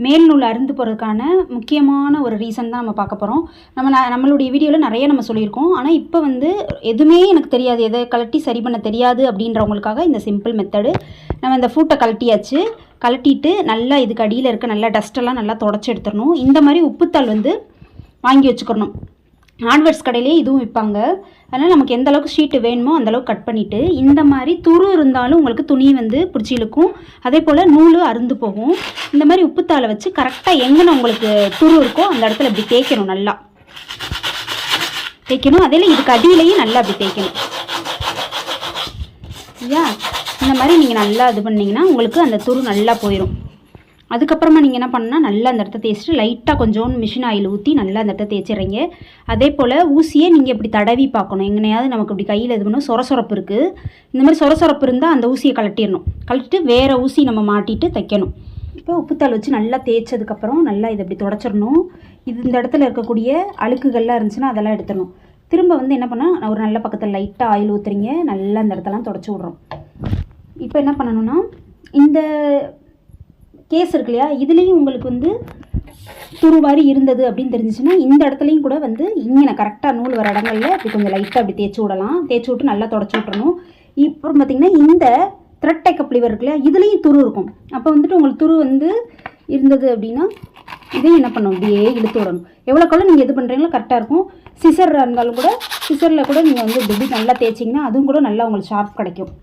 மேல் நூல் அருந்து போகிறதுக்கான முக்கியமான ஒரு ரீசன் தான் நம்ம பார்க்க போகிறோம். நம்மளுடைய வீடியோவில் நிறைய நம்ம சொல்லியிருக்கோம். ஆனால் இப்போ வந்து எதுவுமே எனக்கு தெரியாது, எதை கழட்டி சரி பண்ண தெரியாது அப்படின்றவங்களுக்காக இந்த சிம்பிள் மெத்தடு. நம்ம இந்த ஃபூட்டை கழட்டிட்டு நல்லா இதுக்கு அடியில் இருக்க நல்லா டஸ்ட்டெல்லாம் நல்லா தொடச்சி எடுத்துடணும். இந்த மாதிரி உப்புத்தாள் வந்து வாங்கி வச்சுக்கணும். ஹார்ட்வேர்ஸ் கடையிலே இதுவும் விற்பாங்க. அதனால் நமக்கு எந்த அளவுக்கு ஷீட்டு வேணுமோ அந்தளவுக்கு கட் பண்ணிவிட்டு, இந்த மாதிரி துரு இருந்தாலும் உங்களுக்கு துணி வந்து பிடிச்சி இழுக்கும், அதே போல் நூல் அருந்து போகும். இந்த மாதிரி உப்புத்தாளை வச்சு கரெக்டாக எங்கே உங்களுக்கு துரு இருக்கோ அந்த இடத்துல இப்படி தேய்க்கணும், நல்லா தேய்க்கணும். அதில் இதுக்கு அடியிலையும் நல்லா அப்படி தேய்க்கணும். சரியா? இந்த மாதிரி நீங்கள் நல்லா இது பண்ணிங்கன்னா உங்களுக்கு அந்த துரு நல்லா போயிடும். அதுக்கப்புறமா நீங்கள் என்ன பண்ணால் நல்லா அந்த இடத்த தேய்ச்சிட்டு லைட்டாக கொஞ்சம் மிஷின் ஆயில் ஊற்றி நல்லா அந்த இடத்த தேய்ச்சிடுறீங்க. அதே போல் ஊசியை நீங்கள் இப்படி தடவி பார்க்கணும். எங்கனையாவது நமக்கு இப்படி கையில் இது பண்ணணும், சொரசொரப்பு இருக்குது, இந்த மாதிரி சொரசொரப்பு இருந்தால் அந்த ஊசியை கழட்டிட்டு வேறு ஊசி நம்ம மாட்டிட்டு தைக்கணும். இப்போ உப்புத்தாள் வச்சு நல்லா தேய்ச்சதுக்கப்புறம் நல்லா இதை இப்படி தொடச்சிடணும். இந்த இடத்துல இருக்கக்கூடிய அழுக்குகள்லாம் இருந்துச்சுன்னா அதெல்லாம் எடுத்துடணும். திரும்ப வந்து என்ன பண்ணால் ஒரு நல்ல பக்கத்தில் லைட்டாக ஆயில் ஊற்றுறீங்க, நல்லா அந்த இடத்தெல்லாம் தொடச்சி விட்றோம். இப்போ என்ன பண்ணணும்னா, இந்த கேஸ் இருக்கு இல்லையா, இதுலேயும் உங்களுக்கு வந்து துருவாரி இருந்தது அப்படின்னு தெரிஞ்சிச்சுன்னா இந்த இடத்துலையும் கூட வந்து இங்கே கரெக்டாக நூல் வர இடங்களில் இப்படி கொஞ்சம் லைட்டாக அப்படி தேய்ச்சி விடலாம். தேய்ச்சி விட்டு நல்லா தொடச்சி விட்றணும். இப்போ பார்த்திங்கன்னா இந்த த்ரெட் டைக்கப் லிவர் இருக்கு இல்லையா, இதுலேயும் துரு இருக்கும். அப்போ வந்துட்டு உங்களுக்கு துரு வந்து இருந்தது அப்படின்னா இதையும் என்ன பண்ணணும், இப்படியே இழுத்து விடணும். எவ்வளோக்கெல்லாம் நீங்கள் இது பண்ணுறீங்களோ கரெக்டாக இருக்கும். சிசர் இருந்தாலும் கூட சிசரில் கூட நீங்கள் வந்து இப்படி நல்லா தேய்ச்சிங்கன்னா அதுவும் கூட நல்லா உங்களுக்கு ஷார்ப் கிடைக்கும்.